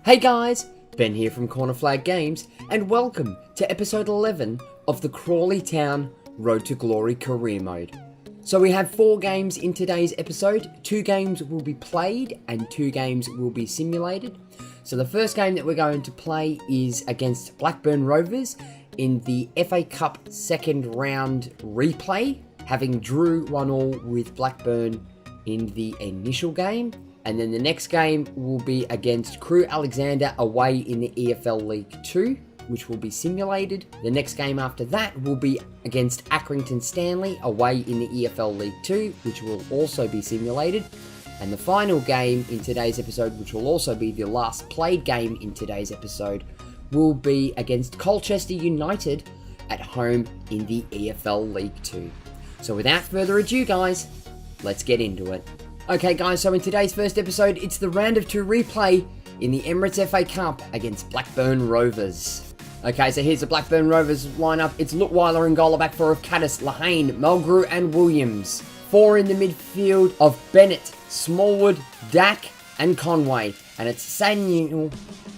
Hey guys, Ben here from Corner Flag Games, and welcome to episode 11 of the Crawley Town Road to Glory career mode. So we have 4 games in today's episode. 2 games will be played and 2 games will be simulated. So the first game that we're going to play is against Blackburn Rovers in the FA Cup second round replay, having drew 1-1 with Blackburn in the initial game. And then the next game will be against Crewe Alexandra away in the EFL League 2, which will be simulated. The next game after that will be against Accrington Stanley away in the EFL League 2, which will also be simulated. And the final game in today's episode, which will also be the last played game in today's episode, will be against Colchester United at home in the EFL League 2. So without further ado, guys, let's get into it. Okay guys, so in today's first episode, it's the round of 2 replay in the Emirates FA Cup against Blackburn Rovers. Okay, so here's the Blackburn Rovers lineup. It's Lutweiler in goal, a back 4 of Caddis, Lahane, Mulgrew and Williams. 4 in the midfield of Bennett, Smallwood, Dack and Conway. And it's Samuel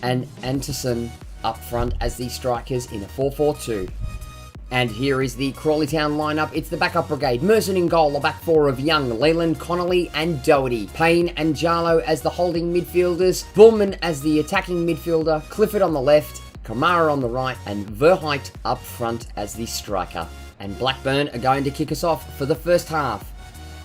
and Anderson up front as the strikers in a 4-4-2. And here is the Crawley Town lineup. It's the backup brigade. Merson in goal, a back 4 of Young, Leland, Connolly and Doherty. Payne and Jarlow as the holding midfielders. Bullman as the attacking midfielder. Clifford on the left, Kamara on the right, and Verheit up front as the striker. And Blackburn are going to kick us off for the first half.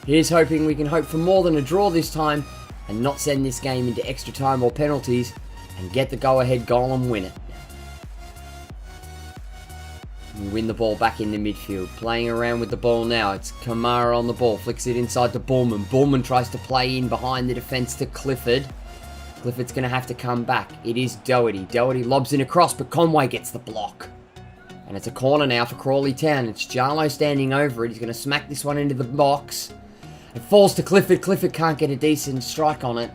Here's hoping we can hope for more than a draw this time and not send this game into extra time or penalties and get the go-ahead goal and win it. Win the ball back in the midfield. Playing around with the ball now. It's Kamara on the ball. Flicks it inside to Bullman. Bullman tries to play in behind the defence to Clifford. Clifford's going to have to come back. It is Doherty. Doherty lobs in across, but Conway gets the block. And it's a corner now for Crawley Town. It's Jarlow standing over it. He's going to smack this one into the box. It falls to Clifford. Clifford can't get a decent strike on it.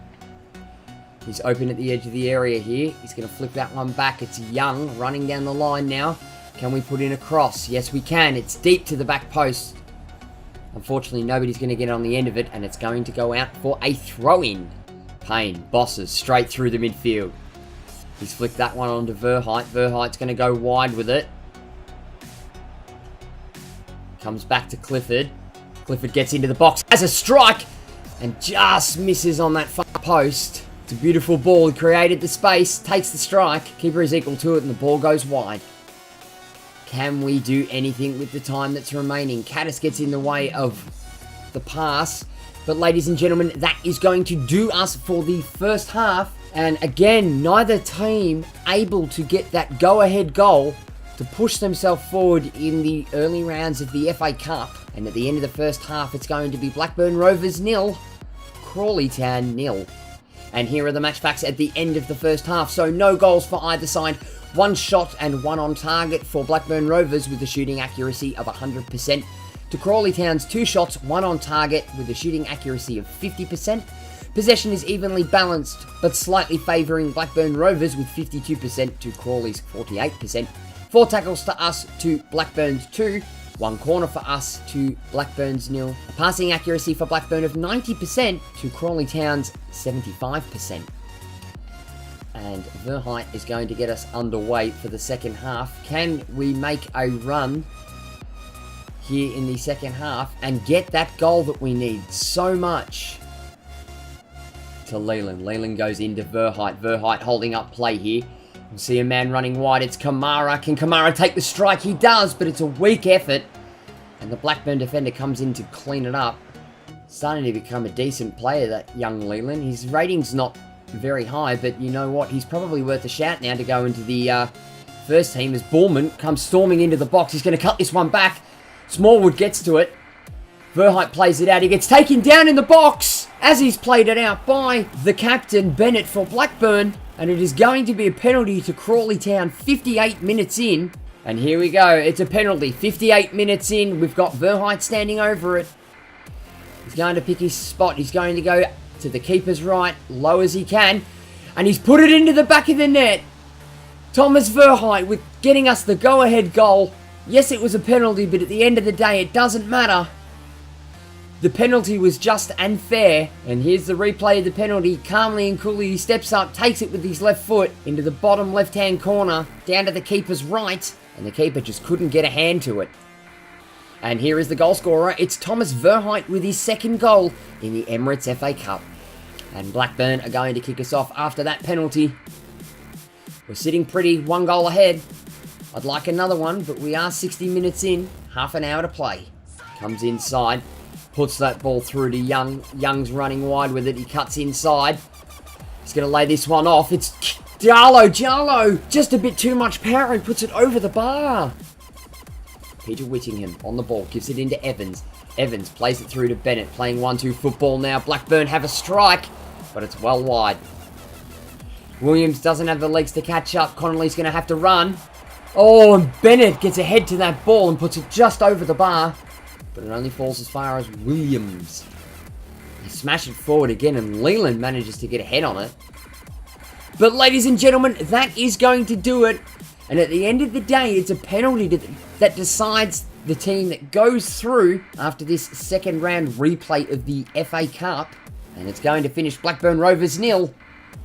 He's open at the edge of the area here. He's going to flick that one back. It's Young running down the line now. Can we put in a cross? Yes, we can. It's deep to the back post. Unfortunately, nobody's going to get on the end of it, and it's going to go out for a throw-in. Payne bosses straight through the midfield. He's flicked that one onto Verheit. Verheit's going to go wide with it. Comes back to Clifford. Clifford gets into the box, has a strike, and just misses on that far post. It's a beautiful ball. He created the space, takes the strike. Keeper is equal to it, and the ball goes wide. Can we do anything with the time that's remaining? Caddis gets in the way of the pass. But ladies and gentlemen, that is going to do us for the first half. And again, neither team able to get that go-ahead goal to push themselves forward in the early rounds of the FA Cup. And at the end of the first half, it's going to be Blackburn Rovers 0, Crawley Town 0. And here are the match facts at the end of the first half. So no goals for either side. 1 shot and 1 on target for Blackburn Rovers with a shooting accuracy of 100%. To Crawley Town's 2 shots, 1 on target with a shooting accuracy of 50%. Possession is evenly balanced, but slightly favouring Blackburn Rovers with 52% to Crawley's 48%. 4 tackles to us to Blackburn's 2. 1 corner for us to Blackburn's 0. A passing accuracy for Blackburn of 90% to Crawley Town's 75%. And Verheit is going to get us underway for the second half. Can we make a run here in the second half and get that goal that we need so much? To Leland. Leland goes into Verheit. Verheit holding up play here. We'll see a man running wide. It's Kamara. Can Kamara take the strike? He does, but it's a weak effort. And the Blackburn defender comes in to clean it up. Starting to become a decent player, that young Leland. His rating's not very high, but you know what? He's probably worth a shout now to go into the first team as Bullman comes storming into the box. He's going to cut this one back. Smallwood gets to it. Verheit plays it out. He gets taken down in the box as he's played it out by the captain, Bennett, for Blackburn. And it is going to be a penalty to Crawley Town 58 minutes in. And here we go. It's a penalty. 58 minutes in. We've got Verheit standing over it. He's going to pick his spot. He's going to go to the keeper's right, low as he can. And he's put it into the back of the net. Thomas Verheit with getting us the go-ahead goal. Yes, it was a penalty, but at the end of the day, it doesn't matter. The penalty was just and fair. And here's the replay of the penalty. Calmly and coolly he steps up, takes it with his left foot into the bottom left-hand corner, down to the keeper's right. And the keeper just couldn't get a hand to it. And here is the goal scorer. It's Thomas Verheit with his second goal in the Emirates FA Cup. And Blackburn are going to kick us off after that penalty. We're sitting pretty, 1 goal ahead. I'd like another one, but we are 60 minutes in, half an hour to play. Comes inside, puts that ball through to Young. Young's running wide with it. He cuts inside. He's going to lay this one off. It's Jarlo. Just a bit too much power and puts it over the bar. Peter Whittingham on the ball, gives it into Evans. Evans plays it through to Bennett, playing 1-2 football now. Blackburn have a strike, but it's well wide. Williams doesn't have the legs to catch up. Connolly's going to have to run. Oh, and Bennett gets ahead to that ball and puts it just over the bar, but it only falls as far as Williams. They smash it forward again, and Leland manages to get ahead on it. But ladies and gentlemen, that is going to do it. And at the end of the day, it's a penalty that decides the team that goes through after this second round replay of the FA Cup. And it's going to finish Blackburn Rovers 0,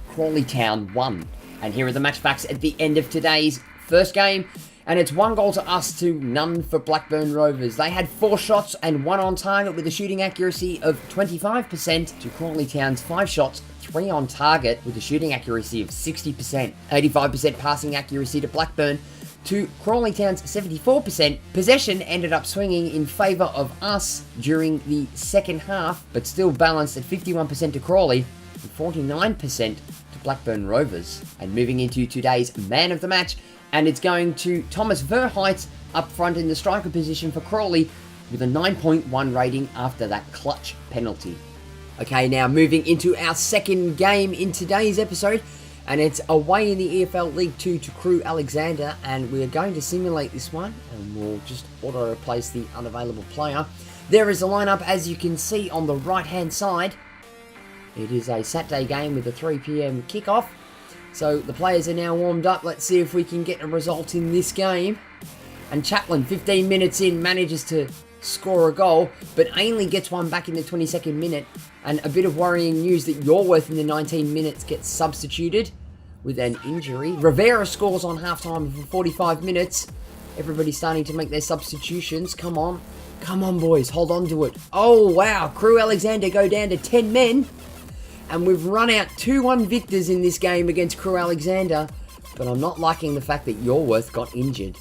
Crawley Town 1. And here are the match facts at the end of today's first game. And it's 1 goal to us to none for Blackburn Rovers. They had 4 shots and 1 on target with a shooting accuracy of 25% to Crawley Town's 5 shots, 3 on target with a shooting accuracy of 60%. 85% passing accuracy to Blackburn to Crawley Town's 74%. Possession ended up swinging in favour of us during the second half, but still balanced at 51% to Crawley and 49% to Blackburn Rovers. And moving into today's man of the match, and it's going to Thomas Verheit up front in the striker position for Crawley with a 9.1 rating after that clutch penalty. Okay, now moving into our second game in today's episode, and it's away in the EFL League 2 to Crewe Alexander, and we're going to simulate this one, and we'll just auto-replace the unavailable player. There is a lineup, as you can see on the right-hand side. It is a Saturday game with a 3 PM kickoff. So the players are now warmed up. Let's see if we can get a result in this game. And Chaplin, 15 minutes in, manages to score a goal, but Ainley gets one back in the 22nd minute. And a bit of worrying news that Yorworth in the 19 minutes gets substituted with an injury. Rivera scores on halftime for 45 minutes. Everybody's starting to make their substitutions. Come on, boys, hold on to it. Oh, wow, Crewe Alexander go down to 10 men. And we've run out 2-1 victors in this game against Crewe Alexander. But I'm not liking the fact that Yorworth got injured.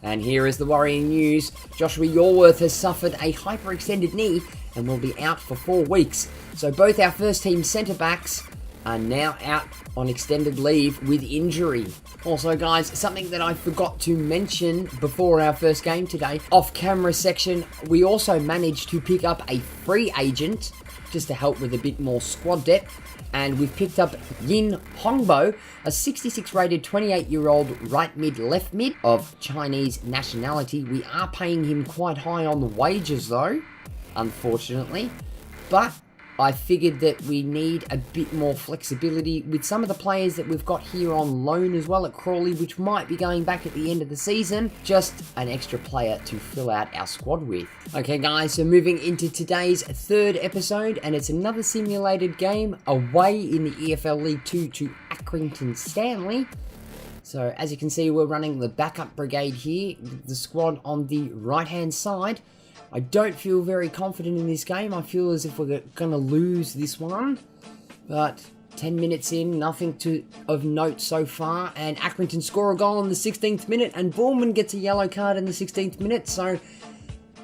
And here is the worrying news. Joshua Yorworth has suffered a hyperextended knee and will be out for 4 weeks. So both our first team centre-backs are now out on extended leave with injury. Also, guys, something that I forgot to mention before our first game today. Off-camera section, we also managed to pick up a free agent just to help with a bit more squad depth. And we've picked up Yin Hongbo, a 66 rated 28-year-old right mid, left mid of Chinese nationality. We are paying him quite high on the wages though, unfortunately. But I figured that we need a bit more flexibility with some of the players that we've got here on loan as well at Crawley, which might be going back at the end of the season. Just an extra player to fill out our squad with. Okay guys, so moving into today's third episode, and it's another simulated game away in the EFL League 2 to Accrington Stanley. So as you can see, we're running the backup brigade here, the squad on the right hand side. I don't feel very confident in this game. I feel as if we're going to lose this one. But 10 minutes in, nothing of note so far. And Accrington score a goal in the 16th minute. And Bournemouth gets a yellow card in the 16th minute. So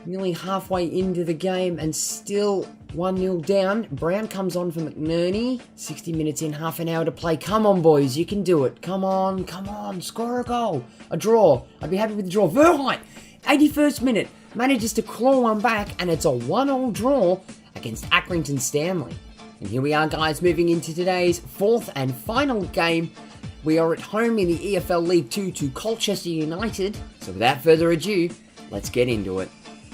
nearly halfway into the game and still 1-0 down. Brown comes on for McNerney. 60 minutes in, half an hour to play. Come on, boys. You can do it. Come on. Score a goal. A draw. I'd be happy with the draw. Verheit, 81st minute. Manages to claw one back, and it's a 1-1 draw against Accrington Stanley. And here we are, guys, moving into today's fourth and final game. We are at home in the EFL League 2 to Colchester United. So without further ado, let's get into it.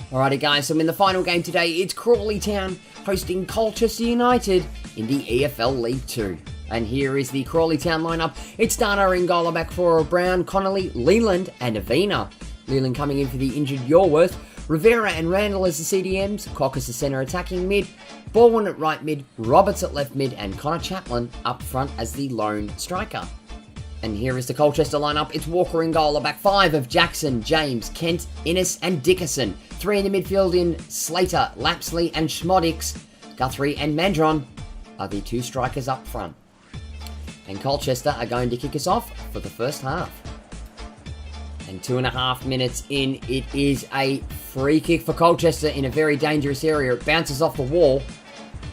Alrighty, guys, so in the final game today, it's Crawley Town hosting Colchester United in the EFL League 2. And here is the Crawley Town lineup. It's Dana in goal, back for Brown, Connolly, Leland, and Avina. Leland coming in for the injured Yorworth. Rivera and Randall as the CDMs, Cock as the centre attacking mid, Baldwin at right mid, Roberts at left mid, and Connor Chaplin up front as the lone striker. And here is the Colchester lineup. It's Walker in goal, a back five of Jackson, James, Kent, Innes, and Dickerson. Three in the midfield in Slater, Lapsley, and Schmodix. Guthrie and Mandron are the two strikers up front. And Colchester are going to kick us off for the first half. And 2.5 minutes in, it is a free kick for Colchester in a very dangerous area. It bounces off the wall,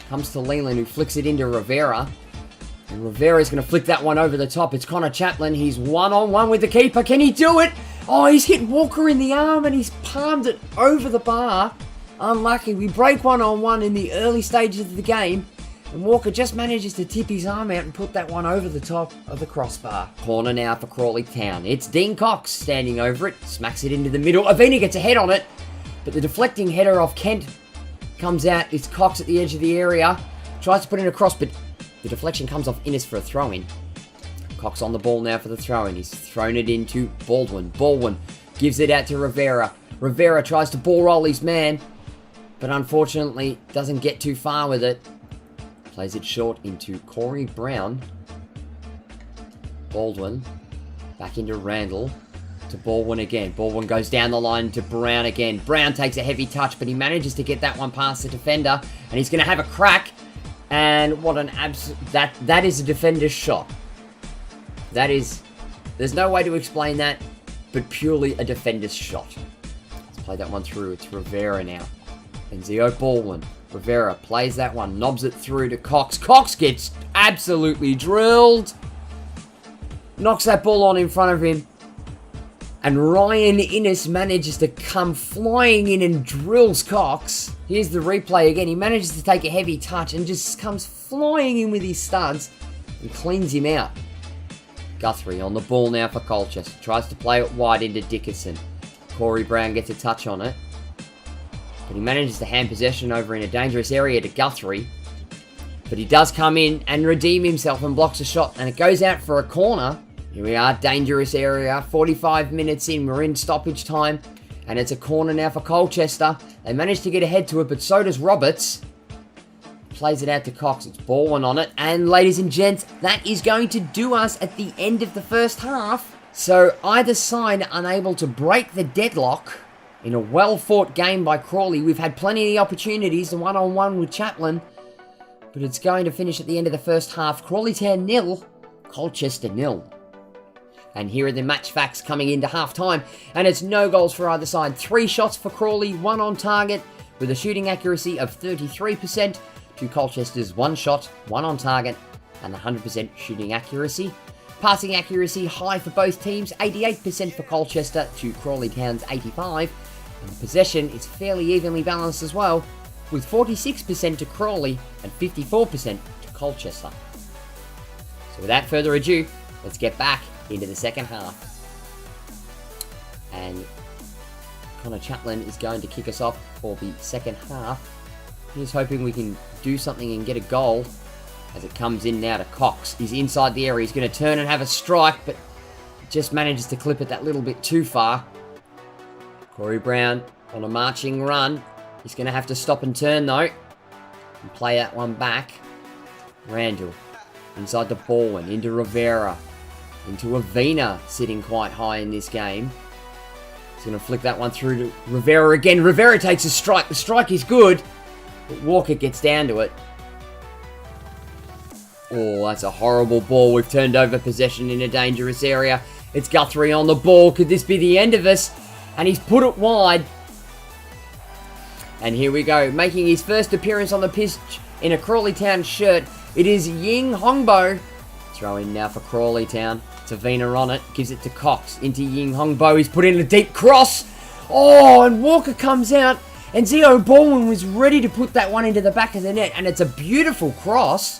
comes to Leland, who flicks it into Rivera. And Rivera's going to flick that one over the top. It's Connor Chaplin. He's one-on-one with the keeper. Can he do it? Oh, he's hit Walker in the arm and he's palmed it over the bar. Unlucky. We break one-on-one in the early stages of the game. And Walker just manages to tip his arm out and put that one over the top of the crossbar. Corner now for Crawley Town. It's Dean Cox standing over it. Smacks it into the middle. Avina gets a head on it. But the deflecting header off Kent comes out. It's Cox at the edge of the area. Tries to put it across, but the deflection comes off Innes for a throw-in. Cox on the ball now for the throw-in. He's thrown it into Baldwin. Baldwin gives it out to Rivera. Rivera tries to ball roll his man, but unfortunately doesn't get too far with it. Plays it short into Corey Brown. Baldwin back into Randall. To Baldwin again. Baldwin goes down the line to Brown again. Brown takes a heavy touch, but he manages to get that one past the defender, and he's going to have a crack. And what an that is a defender's shot. That is, there's no way to explain that, but purely a defender's shot. Let's play that one through. It's Rivera now. And Zio Baldwin. Rivera plays that one, knobs it through to Cox. Cox gets absolutely drilled. Knocks that ball on in front of him. And Ryan Innes manages to come flying in and drills Cox. Here's the replay again. He manages to take a heavy touch and just comes flying in with his studs and cleans him out. Guthrie on the ball now for Colchester. Tries to play it wide into Dickerson. Corey Brown gets a touch on it. But he manages to hand possession over in a dangerous area to Guthrie. But he does come in and redeem himself and blocks a shot. And it goes out for a corner. Here we are, dangerous area. 45 minutes in, we're in stoppage time. And it's a corner now for Colchester. They manage to get ahead to it, but so does Roberts. Plays it out to Cox. It's Baldwin on it. And ladies and gents, that is going to do us at the end of the first half. So either side unable to break the deadlock. In a well-fought game by Crawley, we've had plenty of the opportunities, the one-on-one with Chaplin. But it's going to finish at the end of the first half. Crawley Town 0, Colchester 0. And here are the match facts coming into half-time. And it's no goals for either side. 3 shots for Crawley, 1 on target, with a shooting accuracy of 33%, to Colchester's 1 shot, 1 on target, and 100% shooting accuracy. Passing accuracy high for both teams, 88% for Colchester to Crawley Town's 85%. And possession is fairly evenly balanced as well, with 46% to Crawley and 54% to Colchester. So without further ado, let's get back into the second half. And Connor Chaplin is going to kick us off for the second half. He's hoping we can do something and get a goal as it comes in now to Cox. He's inside the area. He's going to turn and have a strike, but just manages to clip it that little bit too far. Corey Brown on a marching run. He's going to have to stop and turn though and play that one back. Randall inside the Baldwin, into Rivera, into Avina, sitting quite high in this game. He's going to flick that one through to Rivera again. Rivera takes a strike. The strike is good, but Walker gets down to it. Oh, that's a horrible ball. We've turned over possession in a dangerous area. It's Guthrie on the ball. Could this be the end of us? And he's put it wide. And here we go. Making his first appearance on the pitch in a Crawley Town shirt. It is Ying Hongbo. Throw in now for Crawley Town. Tavina on it. Gives it to Cox. Into Ying Hongbo. He's put in a deep cross. Oh, and Walker comes out. And Zio Baldwin was ready to put that one into the back of the net. And it's a beautiful cross.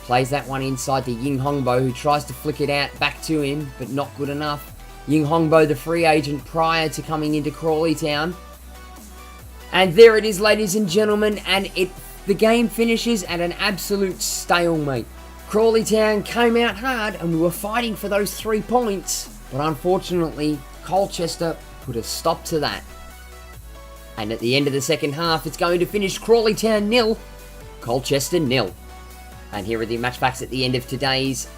Plays that one inside to Ying Hongbo, who tries to flick it out back to him, but not good enough. Ying Hongbo, the free agent prior to coming into Crawley Town. And there it is, ladies and gentlemen, and the game finishes at an absolute stalemate. Crawley Town came out hard, and we were fighting for those 3 points, but unfortunately, Colchester put a stop to that. And at the end of the second half, it's going to finish Crawley Town 0, Colchester 0. And here are the match facts at the end of today's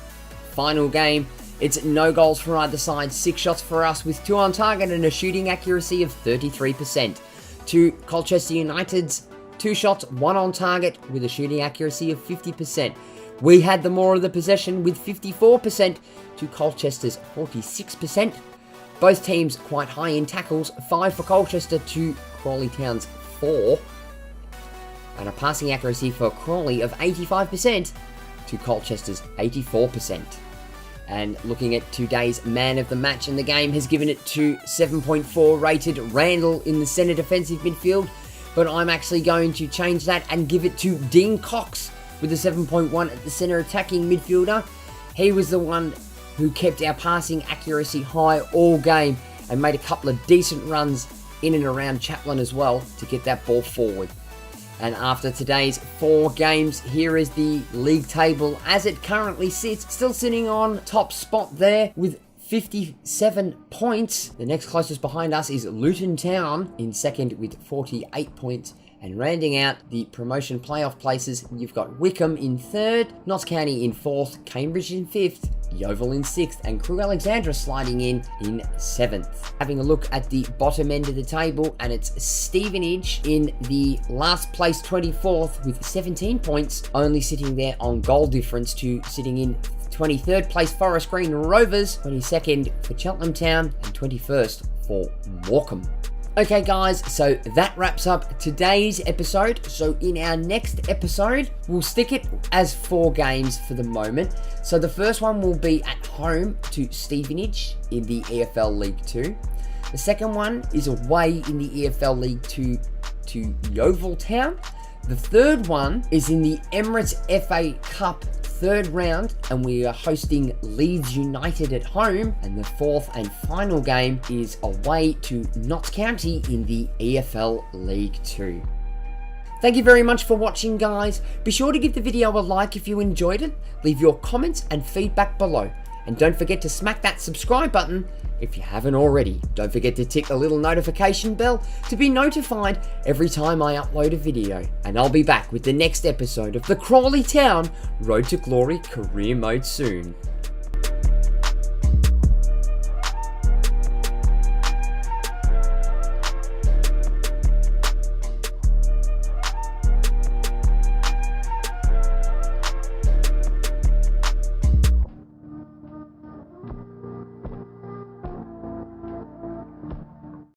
final game. It's no goals for either side, 6 shots for us with 2 on target and a shooting accuracy of 33%. To Colchester United's 2 shots, 1 on target with a shooting accuracy of 50%. We had the more of the possession with 54% to Colchester's 46%. Both teams quite high in tackles, 5 for Colchester to Crawley Town's 4. And a passing accuracy for Crawley of 85% to Colchester's 84%. And looking at today's man of the match in the game has given it to 7.4 rated Randall in the centre defensive midfield. But I'm actually going to change that and give it to Dean Cox with a 7.1 at the centre attacking midfielder. He was the one who kept our passing accuracy high all game and made a couple of decent runs in and around Chaplin as well to get that ball forward. And after today's 4 games, here is the league table as it currently sits, still sitting on top spot there with 57 points. The next closest behind us is Luton Town in second with 48 points. And rounding out the promotion playoff places, you've got Wickham in 3rd, Notts County in 4th, Cambridge in 5th, Yeovil in 6th, and Crewe Alexandra sliding in 7th. Having a look at the bottom end of the table, and it's Stevenage in the last place 24th with 17 points, only sitting there on goal difference to sitting in 23rd place Forest Green Rovers, 22nd for Cheltenham Town, and 21st for Morecambe. Okay guys, so that wraps up today's episode. So in our next episode, we'll stick it as 4 games for the moment. So the first one will be at home to Stevenage in the EFL League 2. The second one is away in the EFL League 2 to Yeovil Town. The third one is in the Emirates FA Cup 3rd round, and we are hosting Leeds United at home. And the 4th and final game is away to Notts County in the EFL League 2. Thank you very much for watching, guys. Be sure to give the video a like if you enjoyed it. Leave your comments and feedback below. And don't forget to smack that subscribe button if you haven't already. Don't forget to tick the little notification bell to be notified every time I upload a video. And I'll be back with the next episode of the Crawley Town Road to Glory career mode soon.